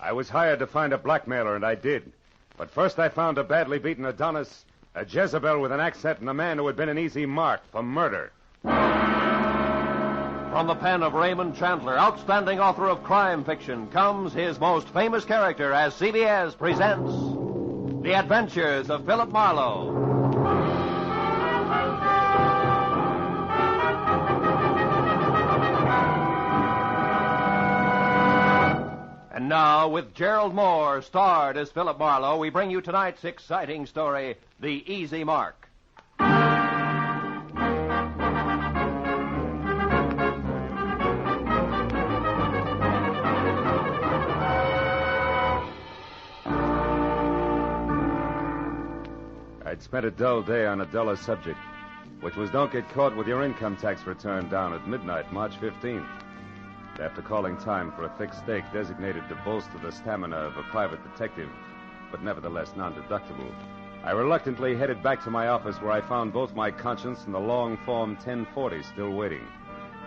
I was hired to find a blackmailer, and I did. But first I found a badly beaten Adonis, a Jezebel with an accent, and a man who had been an easy mark for murder. From the pen of Raymond Chandler, outstanding author of crime fiction, comes his most famous character as CBS presents The Adventures of Phillip Marlow. And now, with Gerald Moore, starred as Phillip Marlow, we bring you tonight's exciting story, The Easy Mark. I'd spent a dull day on a duller subject, which was don't get caught with your income tax return down at midnight, March 15th. After calling time for a thick steak designated to bolster the stamina of a private detective, but nevertheless non-deductible, I reluctantly headed back to my office where I found both my conscience and the long Form 1040 still waiting,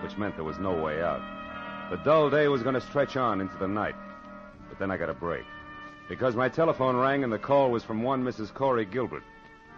which meant there was no way out. The dull day was going to stretch on into the night, but then I got a break, because my telephone rang and the call was from one Mrs. Corey Gilbert,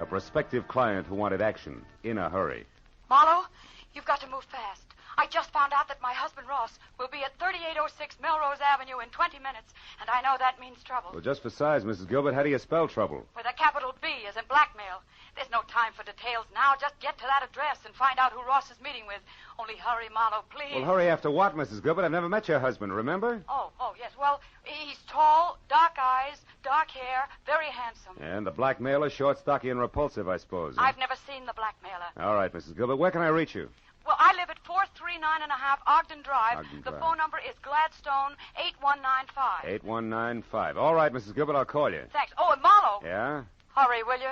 a prospective client who wanted action in a hurry. Marlowe, you've got to move fast. I just found out that my husband, Ross, will be at 3806 Melrose Avenue in 20 minutes, and I know that means trouble. Well, just for size, Mrs. Gilbert, how do you spell trouble? With a capital B, as in blackmail. There's no time for details now. Just get to that address and find out who Ross is meeting with. Only hurry, Marlowe, please. Well, hurry after what, Mrs. Gilbert? I've never met your husband, remember? Oh, yes. Well, he's tall, dark eyes, dark hair, very handsome. And the blackmailer, short, stocky, and repulsive, I suppose. I've never seen the blackmailer. All right, Mrs. Gilbert. Where can I reach you? Well, I live at 439.5 Ogden Drive. Ogden The Drive. phone number is Gladstone 8195. 8195. All right, Mrs. Gilbert, I'll call you. Thanks. Oh, and Marlowe. Yeah? Hurry, will you?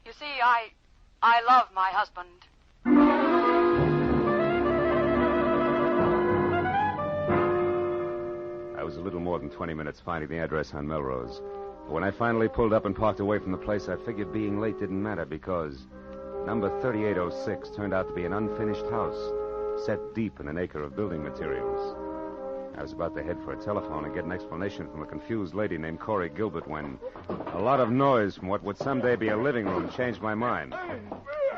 You see, I love my husband. I was a little more than 20 minutes finding the address on Melrose. But when I finally pulled up and parked away from the place, I figured being late didn't matter because number 3806 turned out to be an unfinished house set deep in an acre of building materials. I was about to head for a telephone and get an explanation from a confused lady named Corey Gilbert when a lot of noise from what would someday be a living room changed my mind.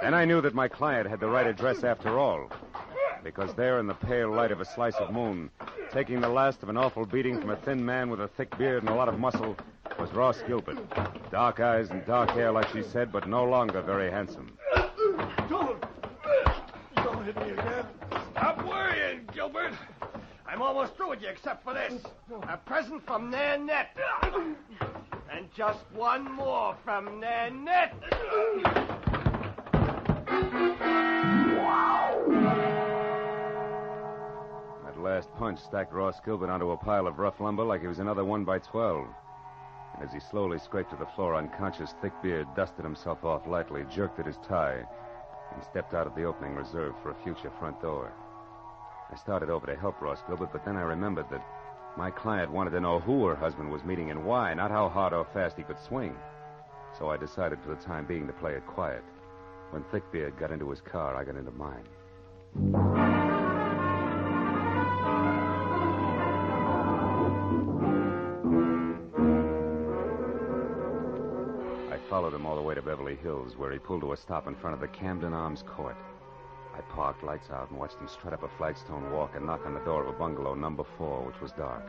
Then I knew that my client had the right address after all, because there in the pale light of a slice of moon, taking the last of an awful beating from a thin man with a thick beard and a lot of muscle, was Ross Gilbert. Dark eyes and dark hair, like she said, but no longer very handsome. Don't hit me again. Stop worrying, Gilbert. I'm almost through with you except for this. A present from Nanette. And just one more from Nanette. That last punch stacked Ross Gilbert onto a pile of rough lumber like he was another 1x12. And as he slowly scraped to the floor unconscious, thick beard dusted himself off lightly, jerked at his tie, and stepped out of the opening reserved for a future front door. I started over to help Ross Gilbert, but then I remembered that my client wanted to know who her husband was meeting and why, not how hard or fast he could swing. So I decided for the time being to play it quiet. When Thickbeard got into his car, I got into mine. I followed him all the way to Beverly Hills, where he pulled to a stop in front of the Camden Arms Court. I parked, lights out, and watched him strut up a flagstone walk and knock on the door of a bungalow, number 4, which was dark.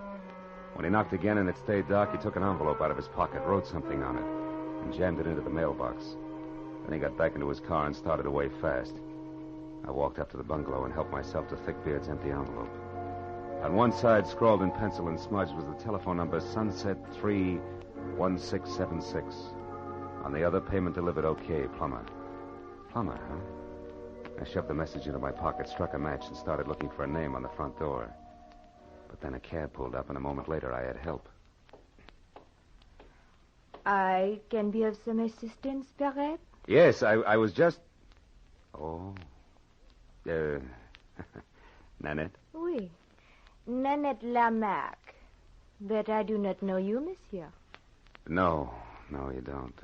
When he knocked again and it stayed dark, he took an envelope out of his pocket, wrote something on it, and jammed it into the mailbox. Then he got back into his car and started away fast. I walked up to the bungalow and helped myself to Thickbeard's empty envelope. On one side, scrawled in pencil and smudged, was the telephone number Sunset 31676. On the other, payment delivered okay, Plummer. Plummer, huh? I shoved the message into my pocket, struck a match, and started looking for a name on the front door. But then a cab pulled up, and a moment later I had help. I can be of some assistance, perhaps? Yes, I was just... Oh. Nanette? Oui. Nanette Lamarck. But I do not know you, monsieur. No, you don't.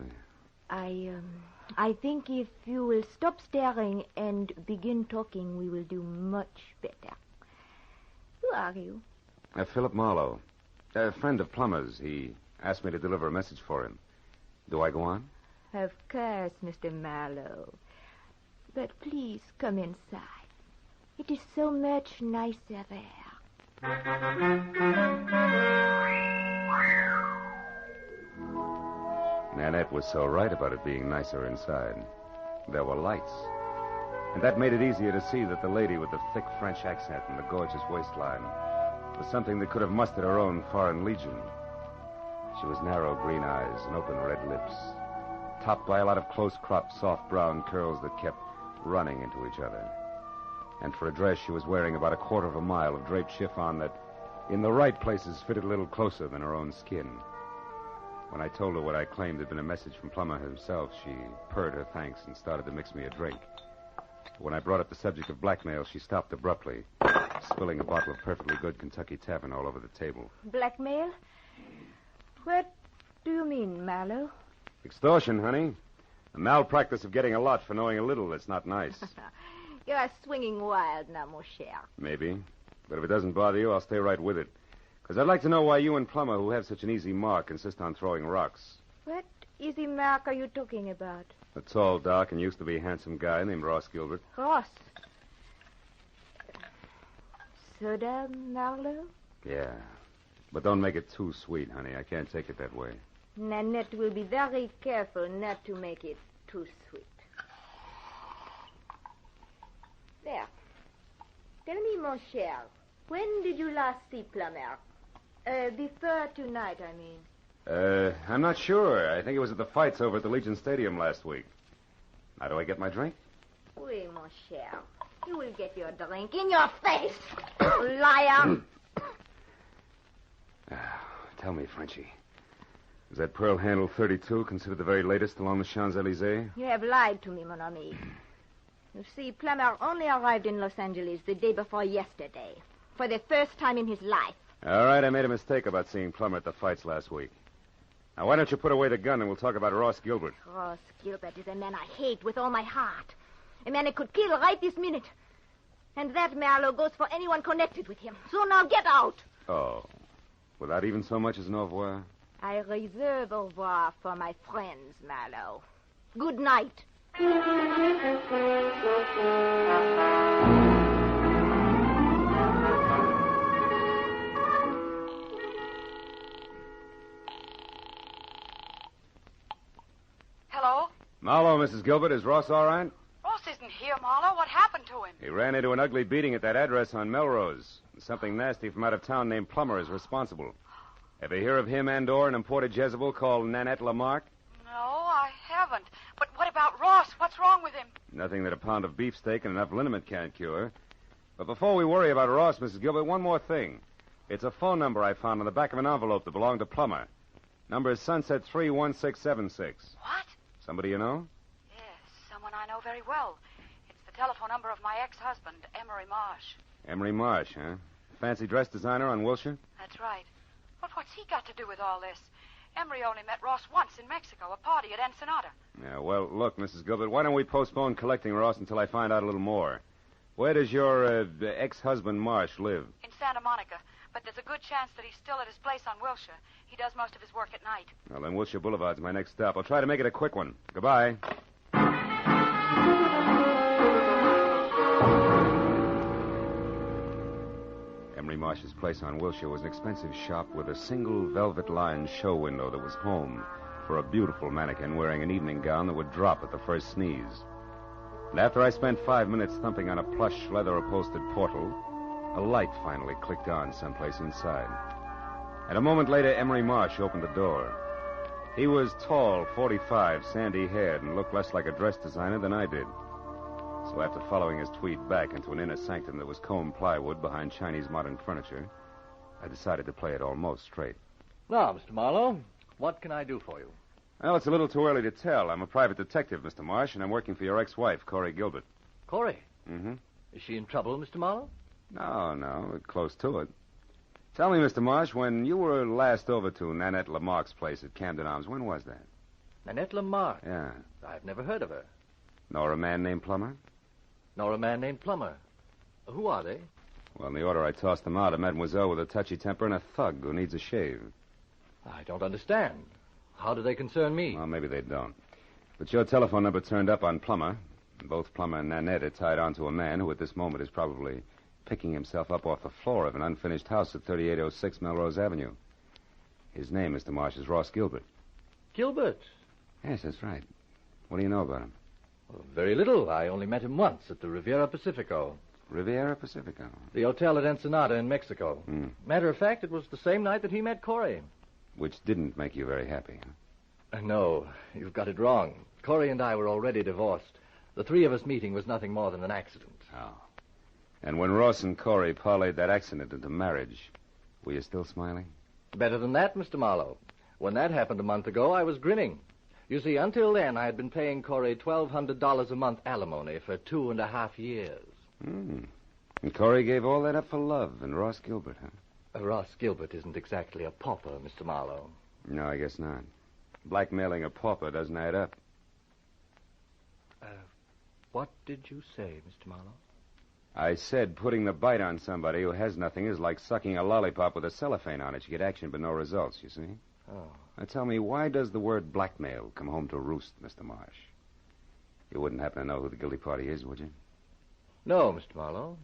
I think if you will stop staring and begin talking, we will do much better. Who are you? Phillip Marlow. A friend of Plummer's. He asked me to deliver a message for him. Do I go on? Of course, Mr. Marlowe. But please come inside. It is so much nicer there. Nanette was so right about it being nicer inside. There were lights. And that made it easier to see that the lady with the thick French accent and the gorgeous waistline was something that could have mustered her own foreign legion. She was narrow green eyes and open red lips, topped by a lot of close-cropped, soft brown curls that kept running into each other. And for a dress, she was wearing about a quarter of a mile of draped chiffon that, in the right places, fitted a little closer than her own skin. When I told her what I claimed had been a message from Plummer himself, she purred her thanks and started to mix me a drink. When I brought up the subject of blackmail, she stopped abruptly, spilling a bottle of perfectly good Kentucky Tavern all over the table. Blackmail? What do you mean, Marlowe? Extortion, honey. The malpractice of getting a lot for knowing a little that's not nice. You are swinging wild now, mon cher. Maybe. But if it doesn't bother you, I'll stay right with it. Because I'd like to know why you and Plummer, who have such an easy mark, insist on throwing rocks. What easy mark are you talking about? A tall, dark, and used to be handsome guy named Ross Gilbert. Ross. Soda, Marlowe? Yeah. But don't make it too sweet, honey. I can't take it that way. Nanette will be very careful not to make it too sweet. There. Tell me, mon cher, when did you last see Plummer? Before tonight, I mean. I'm not sure. I think it was at the fights over at the Legion Stadium last week. How do I get my drink? Oui, mon cher. You will get your drink in your face, liar. Tell me, Frenchie. Is that pearl handle 32 considered the very latest along the Champs-Élysées? You have lied to me, mon ami. You see, Plummer only arrived in Los Angeles the day before yesterday, for the first time in his life. All right, I made a mistake about seeing Plummer at the fights last week. Now, why don't you put away the gun and we'll talk about Ross Gilbert? Ross Gilbert is a man I hate with all my heart. A man I could kill right this minute. And that, Marlowe, goes for anyone connected with him. So now get out. Oh. Without even so much as an au revoir? I reserve au revoir for my friends, Marlowe. Good night. Hello? Marlowe, Mrs. Gilbert. Is Ross all right? Ross isn't here, Marlowe. What happened to him? He ran into an ugly beating at that address on Melrose. Something nasty from out of town named Plummer is responsible. Ever hear of him and/or an imported Jezebel called Nanette Lamarck? No, I haven't. But what about Ross? What's wrong with him? Nothing that a pound of beefsteak and enough liniment can't cure. But before we worry about Ross, Mrs. Gilbert, one more thing. It's a phone number I found on the back of an envelope that belonged to Plummer. Number is Sunset 31676. What? Somebody you know? Yes, someone I know very well. It's the telephone number of my ex-husband, Emery Marsh. Emery Marsh, huh? Fancy dress designer on Wilshire? That's right. But what's he got to do with all this? Emery only met Ross once in Mexico, a party at Ensenada. Yeah, well, look, Mrs. Gilbert, why don't we postpone collecting Ross until I find out a little more? Where does your ex-husband Marsh live? In Santa Monica. But there's a good chance that he's still at his place on Wilshire. He does most of his work at night. Well, then Wilshire Boulevard's my next stop. I'll try to make it a quick one. Goodbye. Emery Marsh's place on Wilshire was an expensive shop with a single velvet-lined show window that was home for a beautiful mannequin wearing an evening gown that would drop at the first sneeze. And after I spent 5 minutes thumping on a plush, leather-upholstered portal, a light finally clicked on someplace inside. And a moment later, Emery Marsh opened the door. He was tall, 45, sandy-haired, and looked less like a dress designer than I did. So after following his tweed back into an inner sanctum that was combed plywood behind Chinese modern furniture, I decided to play it almost straight. Now, Mr. Marlowe, what can I do for you? Well, it's a little too early to tell. I'm a private detective, Mr. Marsh, and I'm working for your ex-wife, Corey Gilbert. Corey? Mm-hmm. Is she in trouble, Mr. Marlowe? No, we're close to it. Tell me, Mr. Marsh, when you were last over to Nanette Lamarck's place at Camden Arms, when was that? Nanette Lamarck? Yeah. I've never heard of her. Nor a man named Plummer? Nor a man named Plummer. Who are they? Well, in the order I tossed them out, a mademoiselle with a touchy temper and a thug who needs a shave. I don't understand. How do they concern me? Well, maybe they don't. But your telephone number turned up on Plummer. And both Plummer and Nanette are tied onto a man who at this moment is probably picking himself up off the floor of an unfinished house at 3806 Melrose Avenue. His name, Mr. Marsh, is Ross Gilbert. Gilbert? Yes, that's right. What do you know about him? Well, very little. I only met him once at the Riviera Pacifico. Riviera Pacifico? The hotel at Ensenada in Mexico. Matter of fact, it was the same night that he met Corey. Which didn't make you very happy, huh? No, you've got it wrong. Corey and I were already divorced. The three of us meeting was nothing more than an accident. Oh. And when Ross and Corey parlayed that accident into marriage, were you still smiling? Better than that, Mr. Marlowe. When that happened a month ago, I was grinning. You see, until then, I had been paying Corey $1,200 a month alimony for 2.5 years. And Corey gave all that up for love and Ross Gilbert, huh? Ross Gilbert isn't exactly a pauper, Mr. Marlowe. No, I guess not. Blackmailing a pauper doesn't add up. What did you say, Mr. Marlowe? I said putting the bite on somebody who has nothing is like sucking a lollipop with a cellophane on it. You get action but no results, you see? Oh. Now tell me, why does the word blackmail come home to roost, Mr. Marsh? You wouldn't happen to know who the guilty party is, would you? No, Mr. Marlowe.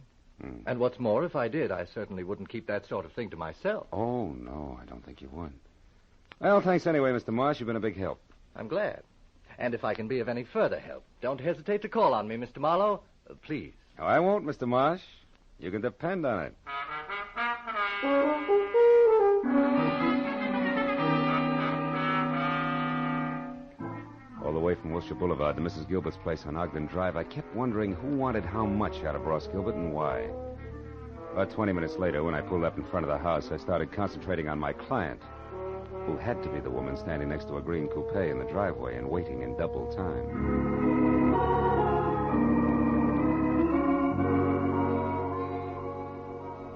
And what's more, if I did, I certainly wouldn't keep that sort of thing to myself. Oh, no, I don't think you would. Well, thanks anyway, Mr. Marsh. You've been a big help. I'm glad. And if I can be of any further help, don't hesitate to call on me, Mr. Marlowe. Please. Oh, I won't, Mr. Marsh. You can depend on it. All the way from Wilshire Boulevard to Mrs. Gilbert's place on Ogden Drive, I kept wondering who wanted how much out of Ross Gilbert and why. About 20 minutes later, when I pulled up in front of the house, I started concentrating on my client, who had to be the woman standing next to a green coupe in the driveway and waiting in double time.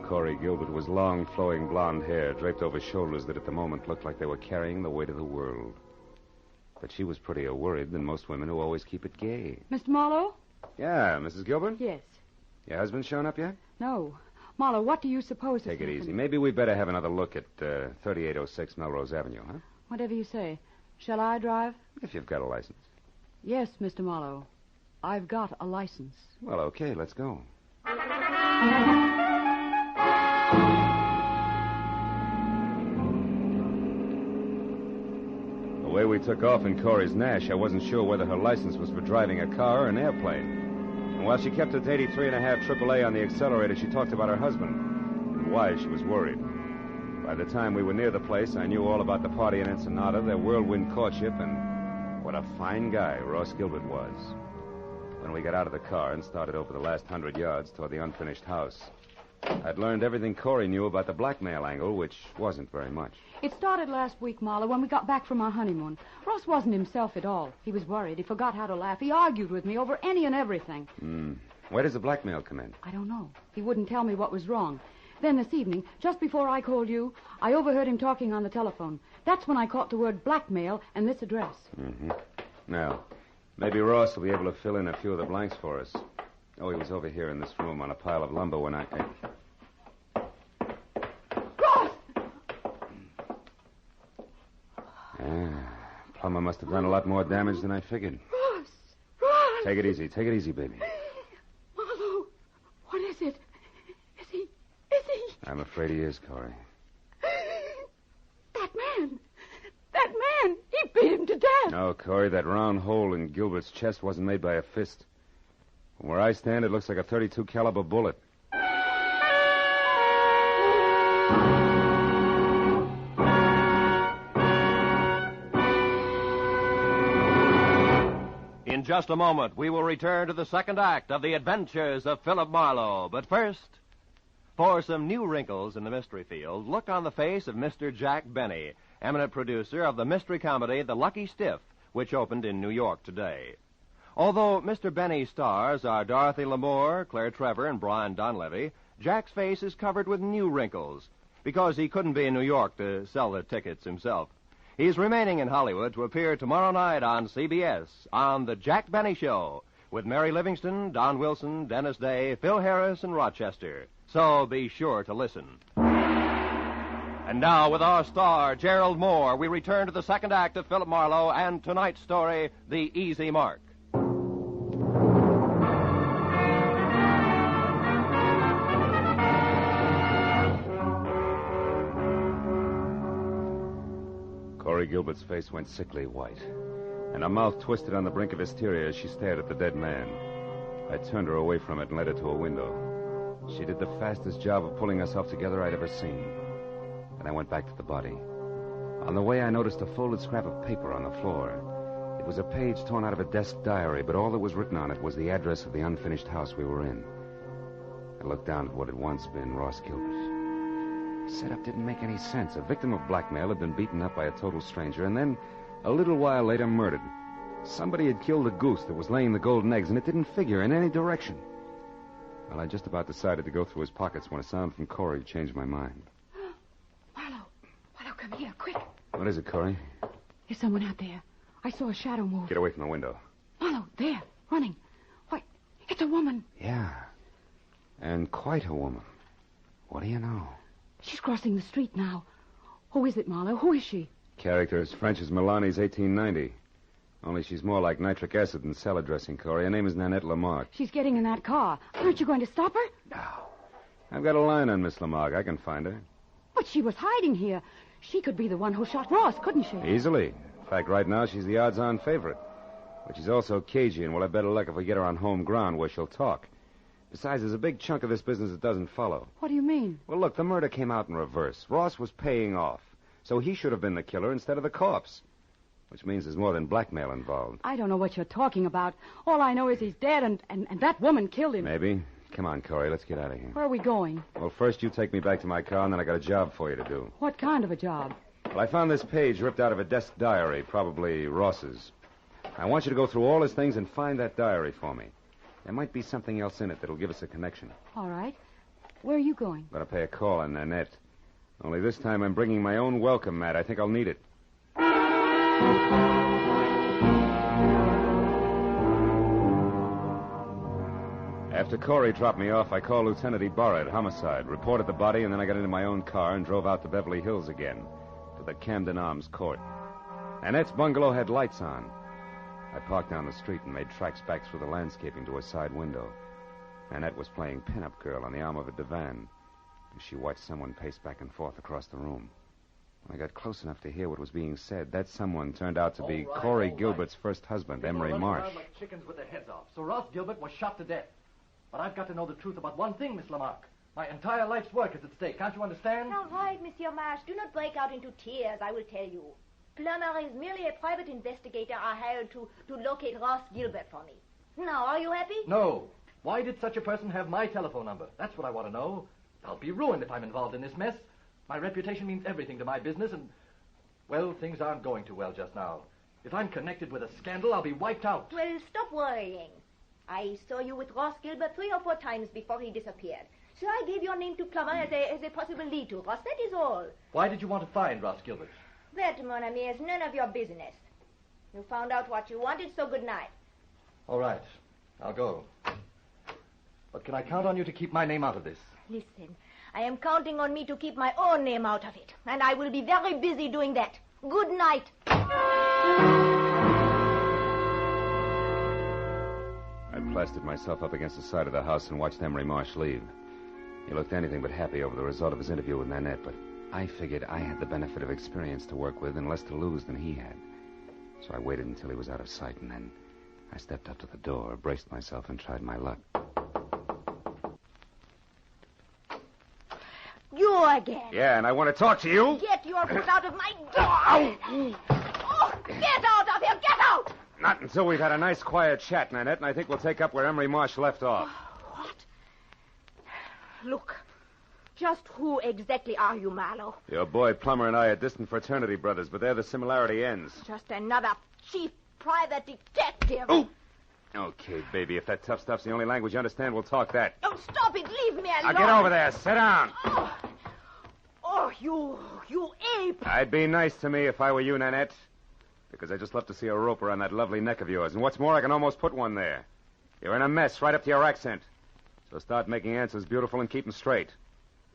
Corey Gilbert was long, flowing blonde hair draped over shoulders that at the moment looked like they were carrying the weight of the world. But she was prettier worried than most women who always keep it gay. Mr. Marlowe? Yeah, Mrs. Gilbert? Yes. Your husband shown up yet? No. Marlowe, what do you suppose Take it easy. Maybe we better have another look at 3806 Melrose Avenue, huh? Whatever you say. Shall I drive? If you've got a license. Yes, Mr. Marlowe. I've got a license. Well, okay, let's go. The way we took off in Corey's Nash, I wasn't sure whether her license was for driving a car or an airplane. And while she kept it 83.5 AAA on the accelerator, she talked about her husband and why she was worried. By the time we were near the place, I knew all about the party in Ensenada, their whirlwind courtship, and what a fine guy Ross Gilbert was. When we got out of the car and started over the last 100 yards toward the unfinished house, I'd learned everything Corey knew about the blackmail angle, which wasn't very much. It started last week, Marlowe, when we got back from our honeymoon. Ross wasn't himself at all. He was worried. He forgot how to laugh. He argued with me over any and everything. Where does the blackmail come in? I don't know. He wouldn't tell me what was wrong. Then this evening, just before I called you, I overheard him talking on the telephone. That's when I caught the word blackmail and this address. Now, maybe Ross will be able to fill in a few of the blanks for us. Oh, he was over here in this room on a pile of lumber when I... Ross! Plummer must have done a lot more damage than I figured. Ross! Take it easy, baby. Marlowe, what is it? Is he... I'm afraid he is, Corey. That man, he beat him to death. No, Corey, that round hole in Gilbert's chest wasn't made by a fist. From where I stand, it looks like a .32 caliber bullet. In just a moment, we will return to the second act of The Adventures of Phillip Marlow. But first, for some new wrinkles in the mystery field, look on the face of Mr. Jack Benny, eminent producer of the mystery comedy The Lucky Stiff, which opened in New York today. Although Mr. Benny's stars are Dorothy Lamour, Claire Trevor, and Brian Donlevy, Jack's face is covered with new wrinkles because he couldn't be in New York to sell the tickets himself. He's remaining in Hollywood to appear tomorrow night on CBS on The Jack Benny Show with Mary Livingston, Don Wilson, Dennis Day, Phil Harris, and Rochester. So be sure to listen. And now, with our star, Gerald Moore, we return to the second act of Philip Marlow and tonight's story, The Easy Mark. Corey Gilbert's face went sickly white, and her mouth twisted on the brink of hysteria as she stared at the dead man. I turned her away from it and led her to a window. She did the fastest job of pulling herself together I'd ever seen. Then I went back to the body. On the way, I noticed a folded scrap of paper on the floor. It was a page torn out of a desk diary, but all that was written on it was the address of the unfinished house we were in. I looked down at what had once been Ross Gilbert. Setup didn't make any sense. A victim of blackmail had been beaten up by a total stranger, and then, a little while later, murdered. Somebody had killed a goose that was laying the golden eggs, and it didn't figure in any direction. Well, I just about decided to go through his pockets when a sound from Corey changed my mind. Marlow, come here, quick. What is it, Corey? There's someone out there. I saw a shadow move. Get away from the window. Marlow, there, running. Why, it's a woman. Yeah, and quite a woman. What do you know? She's crossing the street now. Who is it, Marlow? Who is she? Character as French as Milani's 1890. Only she's more like nitric acid than salad dressing, Corey. Her name is Nanette Lamarck. She's getting in that car. Aren't you going to stop her? No. I've got a line on Miss Lamarck. I can find her. But she was hiding here. She could be the one who shot Ross, couldn't she? Easily. In fact, right now, she's the odds-on favorite. But she's also cagey, and we'll have better luck if we get her on home ground where she'll talk. Besides, there's a big chunk of this business that doesn't follow. What do you mean? Well, look, the murder came out in reverse. Ross was paying off, so he should have been the killer instead of the corpse. Which means there's more than blackmail involved. I don't know what you're talking about. All I know is he's dead, and that woman killed him. Maybe. Come on, Corey, let's get out of here. Where are we going? Well, first you take me back to my car, and then I got a job for you to do. What kind of a job? Well, I found this page ripped out of a desk diary, probably Ross's. I want you to go through all his things and find that diary for me. There might be something else in it that'll give us a connection. All right. Where are you going? Better pay a call on Nanette. Only this time I'm bringing my own welcome mat. I think I'll need it. After Corey dropped me off, I called Lieutenant Ibarra at Homicide, reported the body, and then I got into my own car and drove out to Beverly Hills again, to the Camden Arms Court. Nanette's bungalow had lights on. I parked down the street and made tracks back through the landscaping to a side window. Nanette was playing pin-up girl on the arm of a divan as she watched someone pace back and forth across the room. When I got close enough to hear what was being said, that someone turned out to be Corey Gilbert's first husband, Emery Marsh. Like chickens with their heads off. So Ross Gilbert was shot to death. But I've got to know the truth about one thing, Miss Lamarck. My entire life's work is at stake. Can't you understand? All right, Monsieur Marsh. Do not break out into tears, I will tell you. Plummer is merely a private investigator I hired to locate Ross Gilbert for me. Now, are you happy? No. Why did such a person have my telephone number? That's what I want to know. I'll be ruined if I'm involved in this mess. My reputation means everything to my business, and, well, things aren't going too well just now. If I'm connected with a scandal, I'll be wiped out. Well, stop worrying. I saw you with Ross Gilbert 3 or 4 times before he disappeared. So I gave your name to Plummer as a possible lead to Ross. That is all. Why did you want to find Ross Gilbert? That, mon ami, is none of your business. You found out what you wanted, so good night. All right. I'll go. But can I count on you to keep my name out of this? Listen, I am counting on me to keep my own name out of it. And I will be very busy doing that. Good night. I plastered myself up against the side of the house and watched Emery Marsh leave. He looked anything but happy over the result of his interview with Nanette, but I figured I had the benefit of experience to work with and less to lose than he had. So I waited until he was out of sight, and then I stepped up to the door, braced myself, and tried my luck. You again. Yeah, and I want to talk to you. Get your foot out of my door. Oh, get out of here. Get out. Not until we've had a nice, quiet chat, Nanette, and I think we'll take up where Emery Marsh left off. What? Look, just who exactly are you, Marlow? Your boy Plummer and I are distant fraternity brothers, but there the similarity ends. Just another cheap private detective. Oh! Okay, baby, if that tough stuff's the only language you understand, we'll talk that. Oh, stop it. Leave me alone. Now get over there. Sit down. Oh, you ape. I'd be nice to me if I were you, Nanette. Because I just love to see a rope around that lovely neck of yours. And what's more, I can almost put one there. You're in a mess right up to your accent. So start making answers beautiful and keep them straight.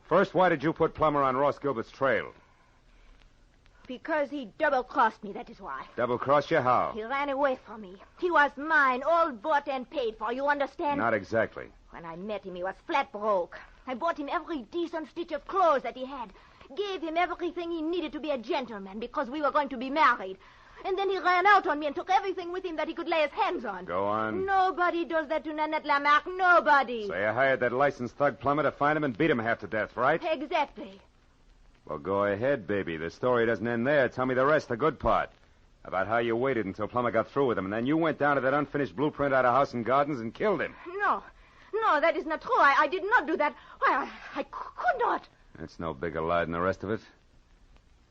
First, why did you put Plummer on Ross Gilbert's trail? Because he double-crossed me, that is why. Double-crossed you? How? He ran away from me. He was mine, all bought and paid for, you understand? Not exactly. When I met him, he was flat broke. I bought him every decent stitch of clothes that he had. Gave him everything he needed to be a gentleman because we were going to be married. And then he ran out on me and took everything with him that he could lay his hands on. Go on. Nobody does that to Nanette Lamarck. Nobody. So you hired that licensed thug Plummer to find him and beat him half to death, right? Exactly. Well, go ahead, baby. The story doesn't end there. Tell me the rest, the good part. About how you waited until Plummer got through with him, and then you went down to that unfinished blueprint out of House and Gardens and killed him. No, that is not true. I did not do that. Why, I could not. That's no bigger lie than the rest of it.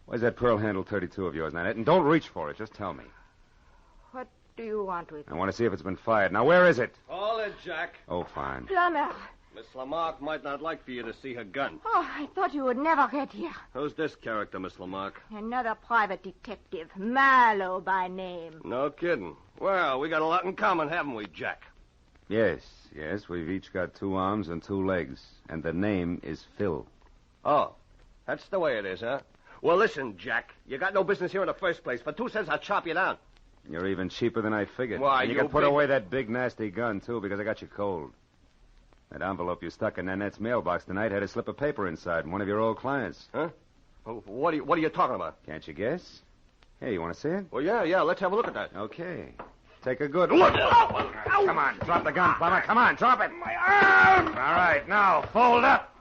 Where's that pearl handle 32 of yours, Nanette? And don't reach for it. Just tell me. What do you want with I it? want to see if it's been fired. Now, where is it? Hold it, Jack. Oh, fine. Plummer. Miss Lamarck might not like for you to see her gun. Oh, I thought you would never get here. Who's this character, Miss Lamarck? Another private detective. Marlow by name. No kidding. Well, we got a lot in common, haven't we, Jack? Yes. We've each got 2 arms and 2 legs. And the name is Phil. Oh, that's the way it is, huh? Well, listen, Jack. You got no business here in the first place. For 2 cents, I'll chop you down. You're even cheaper than I figured. Why, and you you can put big- away that big, nasty gun, too, because I got you cold. That envelope you stuck in Nanette's mailbox tonight had a slip of paper inside from one of your old clients. Huh? What are you talking about? Can't you guess? Hey, you want to see it? Well, yeah, let's have a look at that. Okay. Take a good look. Come on, drop the gun, Plummer. Come on, drop it. My arm! All right, now, fold up.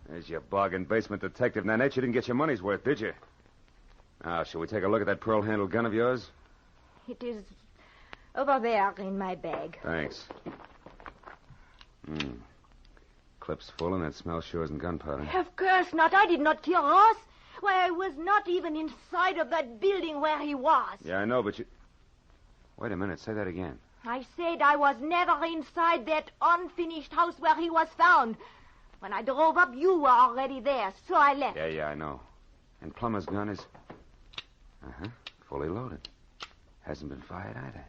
There's your bargain basement detective, Nanette. You didn't get your money's worth, did you? Now, shall we take a look at that pearl-handled gun of yours? It is over there in my bag. Thanks. Clip's full, and that smell sure isn't gunpowder. Of course not. I did not kill Ross. Why, I was not even inside of that building where he was. Yeah, I know, but you... Wait a minute. Say that again. I said I was never inside that unfinished house where he was found. When I drove up, you were already there, so I left. Yeah, I know. And Plummer's gun is... fully loaded. Hasn't been fired either.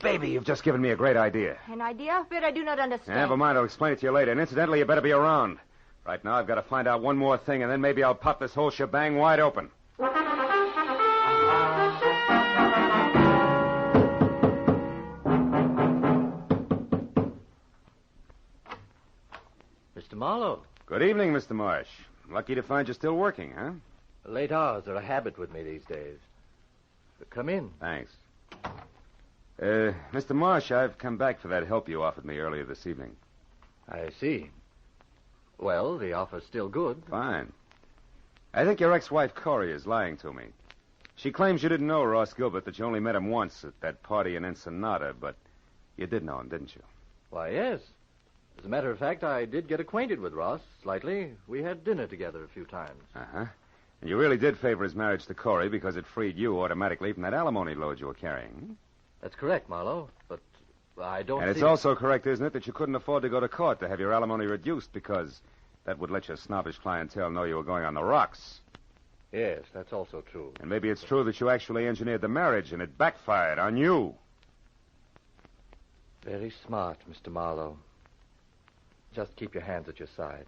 Baby, you've just given me a great idea. An idea? But I do not understand. Never mind, I'll explain it to you later. And incidentally, you better be around. Right now, I've got to find out one more thing, and then maybe I'll pop this whole shebang wide open. Mr. Marlowe, Good evening, Mr. Marsh. Lucky to find you still working, huh? late hours are a habit with me these days. Come in. Thanks. Mr. Marsh, I've come back for that help you offered me earlier this evening. I see. Well, the offer's still good. Fine. I think your ex-wife, Corey, is lying to me. She claims you didn't know Ross Gilbert, that you only met him once at that party in Ensenada, but you did know him, didn't you? Why, yes. As a matter of fact, I did get acquainted with Ross slightly. We had dinner together a few times. Uh-huh. And you really did favor his marriage to Corey because it freed you automatically from that alimony load you were carrying. That's correct, Marlowe, but I don't And it's see... also correct, isn't it, that you couldn't afford to go to court to have your alimony reduced because that would let your snobbish clientele know you were going on the rocks. Yes, that's also true. And maybe it's true that you actually engineered the marriage and it backfired on you. Very smart, Mr. Marlowe. Just keep your hands at your side.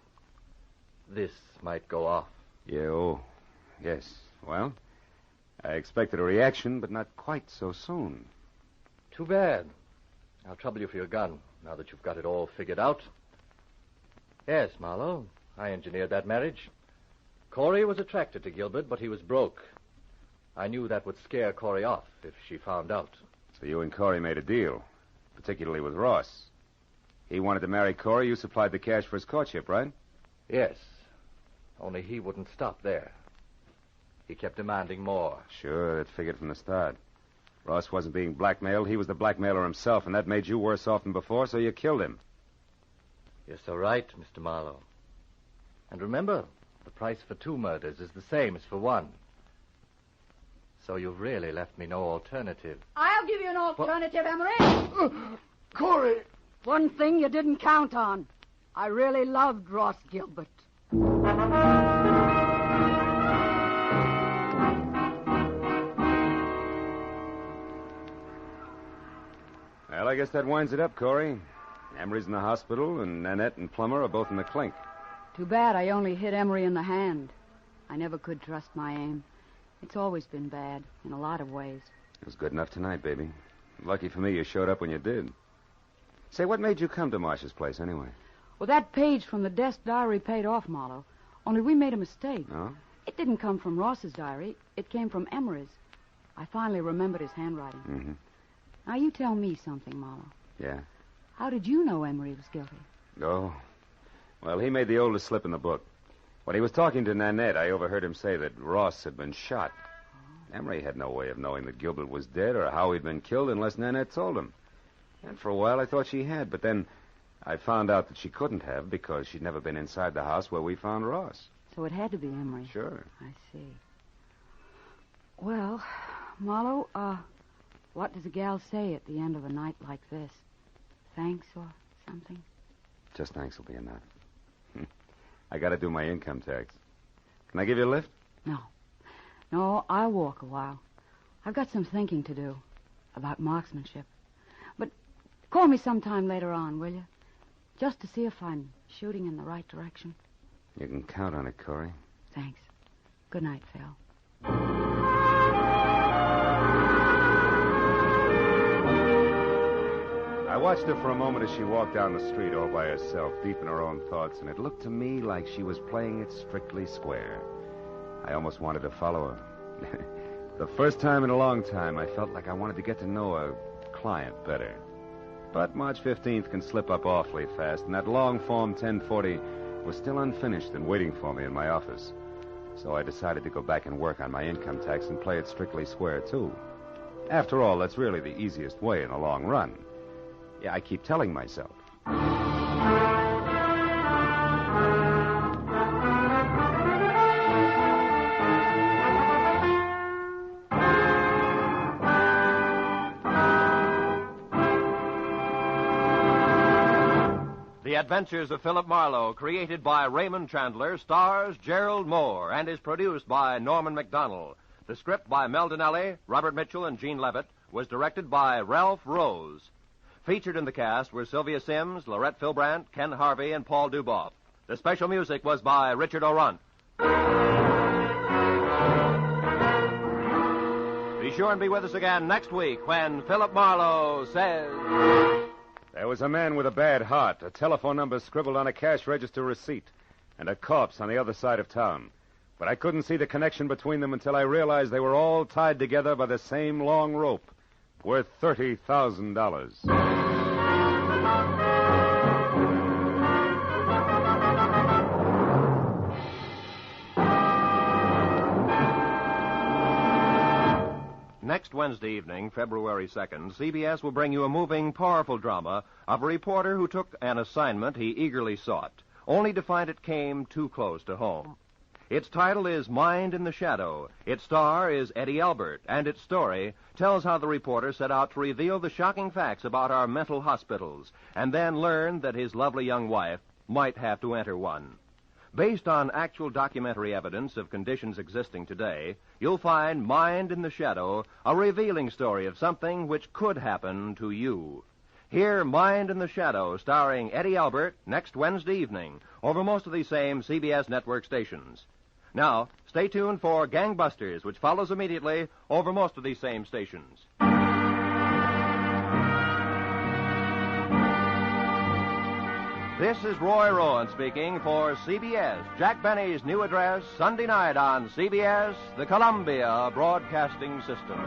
This might go off. Yes. Well, I expected a reaction, but not quite so soon. Too bad. I'll trouble you for your gun, now that you've got it all figured out. Yes, Marlowe, I engineered that marriage. Corey was attracted to Gilbert, but he was broke. I knew that would scare Corey off if she found out. So you and Corey made a deal, particularly with Ross. He wanted to marry Corey. You supplied the cash for his courtship, right? Yes, only he wouldn't stop there. He kept demanding more. Sure, it figured from the start. Ross wasn't being blackmailed. He was the blackmailer himself, and that made you worse off than before, so you killed him. You're so right, Mr. Marlowe. And remember, the price for 2 murders is the same as for 1. So you've really left me no alternative. I'll give you an alternative, Emery. Corey! One thing you didn't count on. I really loved Ross Gilbert. Well, I guess that winds it up, Corey. Emery's in the hospital, and Nanette and Plummer are both in the clink. Too bad I only hit Emery in the hand. I never could trust my aim. It's always been bad, in a lot of ways. It was good enough tonight, baby. Lucky for me you showed up when you did. Say, what made you come to Marsh's place, anyway? Well, that page from the desk diary paid off, Marlowe. Only we made a mistake. Oh? It didn't come from Ross's diary. It came from Emery's. I finally remembered his handwriting. Mm-hmm. Now, you tell me something, Marlowe. Yeah? How did you know Emery was guilty? Oh. Well, he made the oldest slip in the book. When he was talking to Nanette, I overheard him say that Ross had been shot. Emery had no way of knowing that Gilbert was dead or how he'd been killed unless Nanette told him. And for a while, I thought she had, but then I found out that she couldn't have because she'd never been inside the house where we found Ross. So it had to be Emery. Sure. I see. Well, Marlowe, what does a gal say at the end of a night like this? Thanks or something? Just thanks will be enough. I got to do my income tax. Can I give you a lift? No. No, I'll walk a while. I've got some thinking to do about marksmanship. But call me sometime later on, will you? Just to see if I'm shooting in the right direction. You can count on it, Corey. Thanks. Good night, Phil. I watched her for a moment as she walked down the street all by herself, deep in her own thoughts, and it looked to me like she was playing it strictly square. I almost wanted to follow her. The first time in a long time, I felt like I wanted to get to know a client better. But March 15th can slip up awfully fast, and that long form 1040 was still unfinished and waiting for me in my office. So I decided to go back and work on my income tax and play it strictly square, too. After all, that's really the easiest way in the long run. Yeah, I keep telling myself. The Adventures of Phillip Marlow, created by Raymond Chandler, stars Gerald Moore, and is produced by Norman MacDonald. The script by Mel Donnelly, Robert Mitchell, and Gene Levitt was directed by Ralph Rose. Featured in the cast were Sylvia Sims, Laurette Philbrandt, Ken Harvey, and Paul Duboff. The special music was by Richard O'Runt. Be sure and be with us again next week when Phillip Marlow says... There was a man with a bad heart, a telephone number scribbled on a cash register receipt, and a corpse on the other side of town. But I couldn't see the connection between them until I realized they were all tied together by the same long rope, worth $30,000. Next Wednesday evening, February 2nd, CBS will bring you a moving, powerful drama of a reporter who took an assignment he eagerly sought, only to find it came too close to home. Its title is Mind in the Shadow. Its star is Eddie Albert, and its story tells how the reporter set out to reveal the shocking facts about our mental hospitals, and then learned that his lovely young wife might have to enter one. Based on actual documentary evidence of conditions existing today, you'll find Mind in the Shadow, a revealing story of something which could happen to you. Hear Mind in the Shadow, starring Eddie Albert, next Wednesday evening, over most of these same CBS network stations. Now, stay tuned for Gangbusters, which follows immediately over most of these same stations. This is Roy Rowan speaking for CBS. Jack Benny's new address, Sunday night on CBS, the Columbia Broadcasting System.